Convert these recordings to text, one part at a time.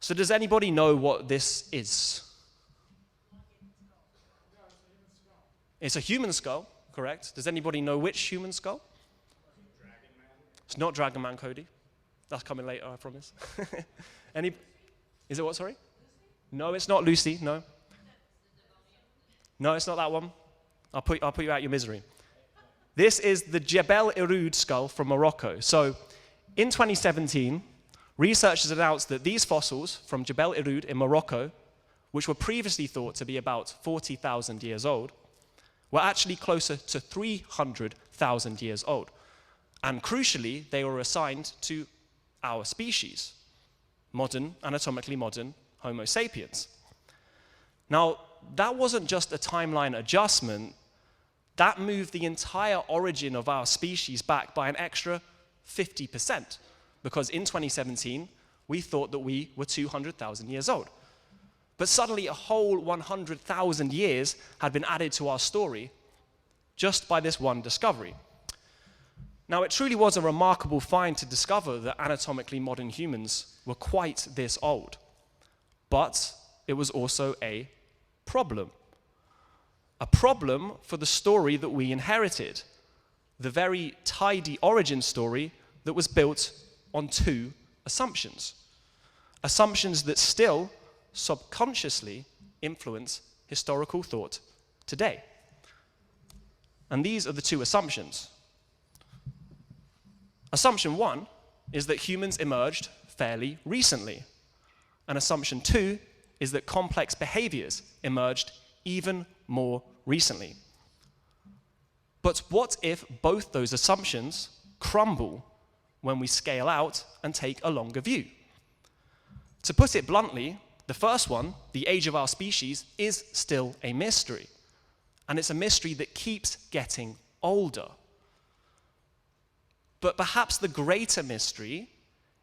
So does anybody know what this is? It's a human skull, correct? Does anybody know which human skull? It's not Dragon Man, Cody. That's coming later, I promise. Is it what, sorry? No, it's not Lucy, no. No, it's not that one. I'll put you out your misery. This is the Jebel Irhoud skull from Morocco. So, in 2017, researchers announced that these fossils from Jebel Irhoud in Morocco, which were previously thought to be about 40,000 years old, were actually closer to 300,000 years old. And crucially, they were assigned to our species, anatomically modern Homo sapiens. Now, that wasn't just a timeline adjustment, that moved the entire origin of our species back by an extra 50%, because in 2017, we thought that we were 200,000 years old. But suddenly a whole 100,000 years had been added to our story just by this one discovery. Now, it truly was a remarkable find to discover that anatomically modern humans were quite this old. But it was also a problem. A problem for the story that we inherited, the very tidy origin story that was built on two assumptions. Assumptions that still subconsciously influence historical thought today. And these are the two assumptions. Assumption one is that humans emerged fairly recently. And assumption two is that complex behaviors emerged even more recently. But what if both those assumptions crumble when we scale out and take a longer view? To put it bluntly, the first one, the age of our species, is still a mystery. And it's a mystery that keeps getting older. But perhaps the greater mystery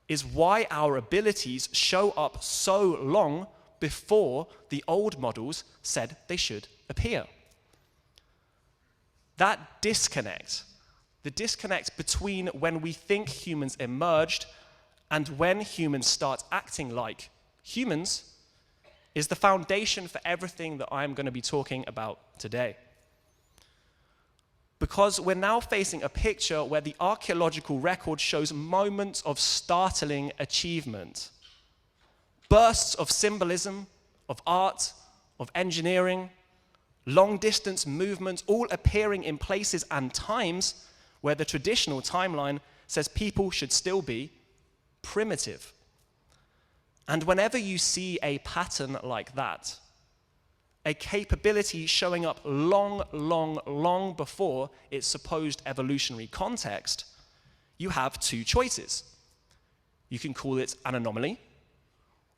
is why our abilities show up so long before the old models said they should appear. That disconnect, the disconnect between when we think humans emerged and when humans start acting like humans, is the foundation for everything that I'm going to be talking about today. Because we're now facing a picture where the archaeological record shows moments of startling achievement, bursts of symbolism, of art, of engineering, long-distance movements, all appearing in places and times where the traditional timeline says people should still be primitive. And whenever you see a pattern like that, a capability showing up long before its supposed evolutionary context, you have two choices. You can call it an anomaly,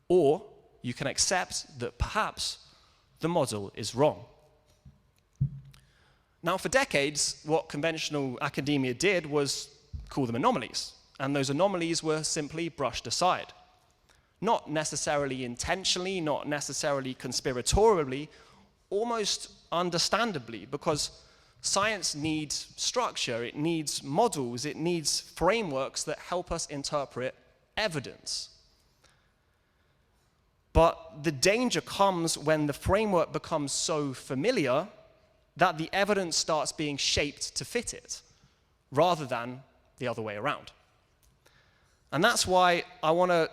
or you can accept that perhaps the model is wrong. Now, for decades, what conventional academia did was call them anomalies, and those anomalies were simply brushed aside. Not necessarily intentionally, not necessarily conspiratorially, almost understandably, because science needs structure, it needs models, it needs frameworks that help us interpret evidence. But the danger comes when the framework becomes so familiar that the evidence starts being shaped to fit it, rather than the other way around. And that's why I want to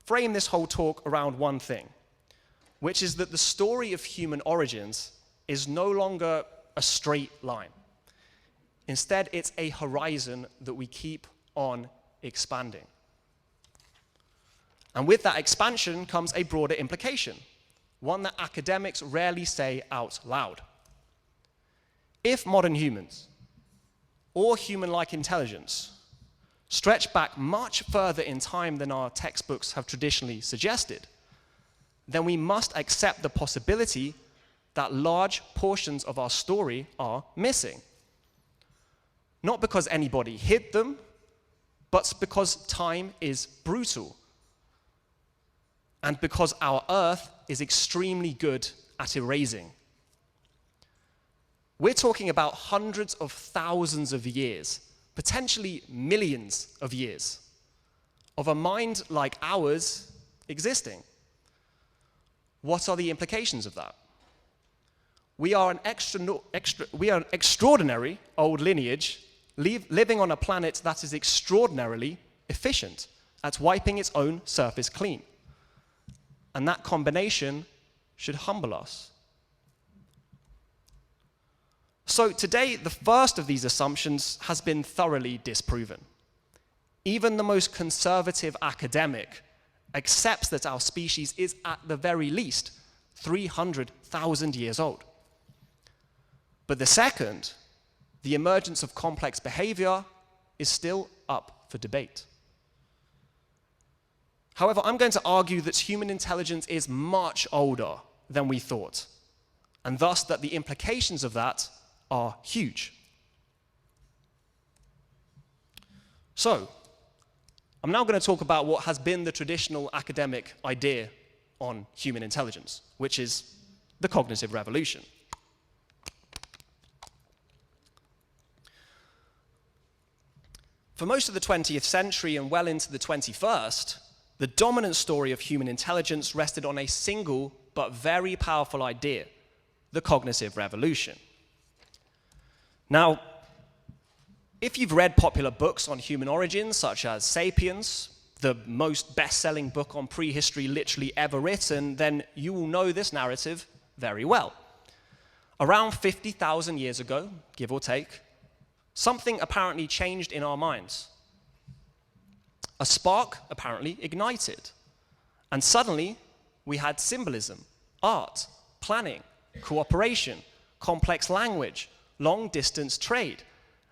frame this whole talk around one thing, which is that the story of human origins is no longer a straight line. Instead, it's a horizon that we keep on expanding. And with that expansion comes a broader implication, one that academics rarely say out loud. If modern humans, or human-like intelligence, stretch back much further in time than our textbooks have traditionally suggested, then we must accept the possibility that large portions of our story are missing. Not because anybody hid them, but because time is brutal. And because our Earth is extremely good at erasing. We're talking about hundreds of thousands of years, potentially millions of years, of a mind like ours existing. What are the implications of that? We are an extraordinary old lineage living on a planet that is extraordinarily efficient at wiping its own surface clean. And that combination should humble us. So today, the first of these assumptions has been thoroughly disproven. Even the most conservative academic accepts that our species is at the very least 300,000 years old. But the second, the emergence of complex behavior, is still up for debate. However, I'm going to argue that human intelligence is much older than we thought, and thus that the implications of that are huge. So, I'm now going to talk about what has been the traditional academic idea on human intelligence, which is the cognitive revolution. For most of the 20th century and well into the 21st, the dominant story of human intelligence rested on a single but very powerful idea, the cognitive revolution. Now, if you've read popular books on human origins, such as *Sapiens*, the most best-selling book on prehistory literally ever written, then you will know this narrative very well. Around 50,000 years ago, give or take, something apparently changed in our minds. A spark apparently ignited. And suddenly, we had symbolism, art, planning, cooperation, complex language, long-distance trade,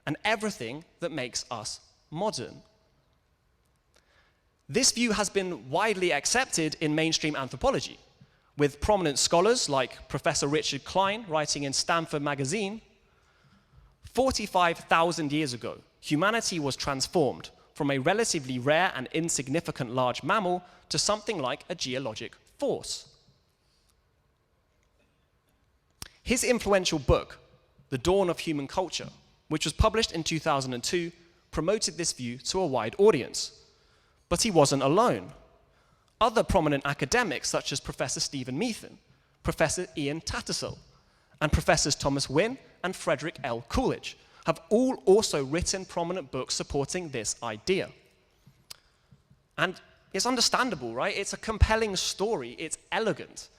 and everything that makes us modern. This view has been widely accepted in mainstream anthropology, with prominent scholars like Professor Richard Klein writing in Stanford Magazine, 45,000 years ago, humanity was transformed from a relatively rare and insignificant large mammal to something like a geologic force. His influential book, The Dawn of Human Culture, which was published in 2002, promoted this view to a wide audience. But he wasn't alone. Other prominent academics, such as Professor Stephen Meathen, Professor Ian Tattersall, and Professors Thomas Wynne and Frederick L. Coolidge, have all also written prominent books supporting this idea. And it's understandable, right? It's a compelling story. It's elegant.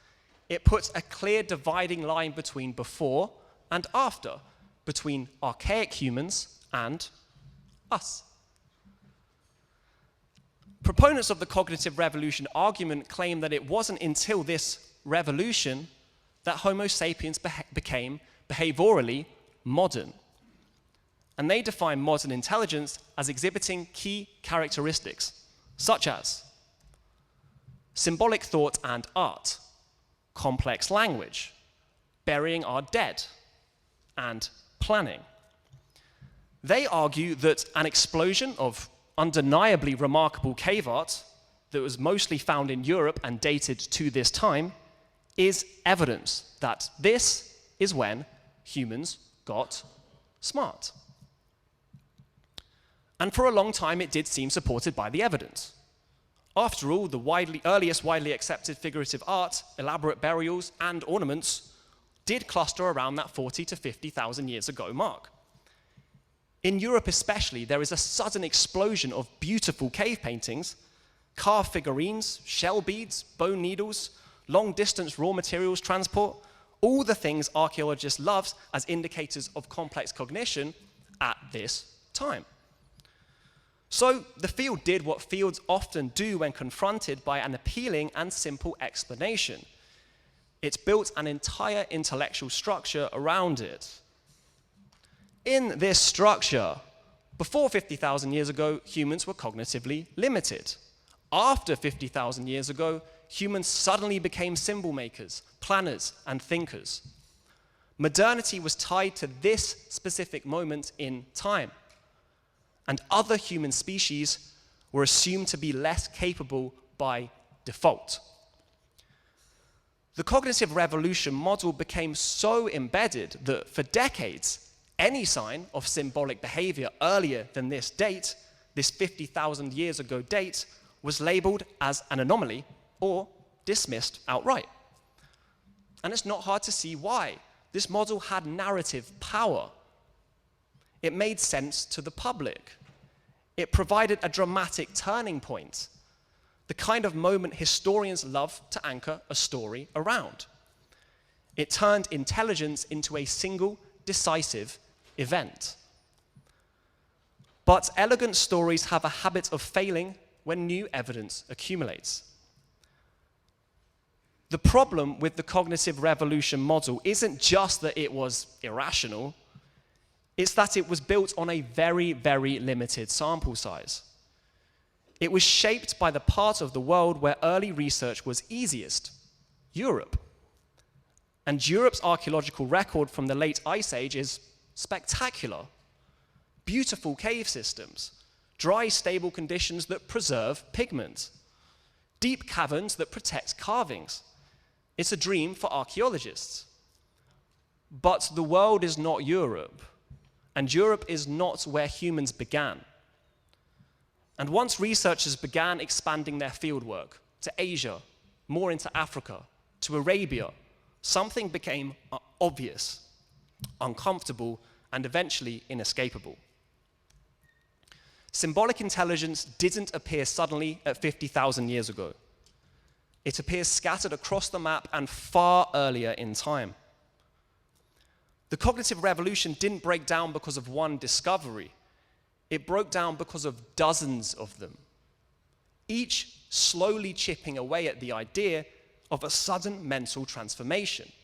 It puts a clear dividing line between before and after, between archaic humans and us. Proponents of the cognitive revolution argument claim that it wasn't until this revolution that Homo sapiens became behaviorally modern. And they define modern intelligence as exhibiting key characteristics, such as symbolic thought and art, complex language, burying our dead, and planning. They argue that an explosion of undeniably remarkable cave art that was mostly found in Europe and dated to this time is evidence that this is when humans got smart. And for a long time, it did seem supported by the evidence. After all, the earliest widely accepted figurative art, elaborate burials, and ornaments did cluster around that 40 to 50,000 years ago mark. In Europe especially, there is a sudden explosion of beautiful cave paintings, carved figurines, shell beads, bone needles, long-distance raw materials transport, all the things archaeologists love as indicators of complex cognition at this time. So the field did what fields often do when confronted by an appealing and simple explanation. It built an entire intellectual structure around it. In this structure, before 50,000 years ago, humans were cognitively limited. After 50,000 years ago, humans suddenly became symbol makers, planners, and thinkers. Modernity was tied to this specific moment in time, and other human species were assumed to be less capable by default. The cognitive revolution model became so embedded that for decades, any sign of symbolic behavior earlier than this date, this 50,000 years ago date, was labeled as an anomaly or dismissed outright. And it's not hard to see why. This model had narrative power. It made sense to the public. It provided a dramatic turning point, the kind of moment historians love to anchor a story around. It turned intelligence into a single, decisive event. But elegant stories have a habit of failing when new evidence accumulates. The problem with the cognitive revolution model isn't just that it was irrational, it's that it was built on a very, very limited sample size. It was shaped by the part of the world where early research was easiest, Europe. And Europe's archaeological record from the late Ice Age is spectacular. Beautiful cave systems, dry, stable conditions that preserve pigment, deep caverns that protect carvings. It's a dream for archaeologists. But the world is not Europe, and Europe is not where humans began. And once researchers began expanding their fieldwork to Asia, more into Africa, to Arabia, something became obvious, uncomfortable, and eventually inescapable. Symbolic intelligence didn't appear suddenly at 50,000 years ago. It appears scattered across the map and far earlier in time. The cognitive revolution didn't break down because of one discovery. It broke down because of dozens of them, each slowly chipping away at the idea of a sudden mental transformation.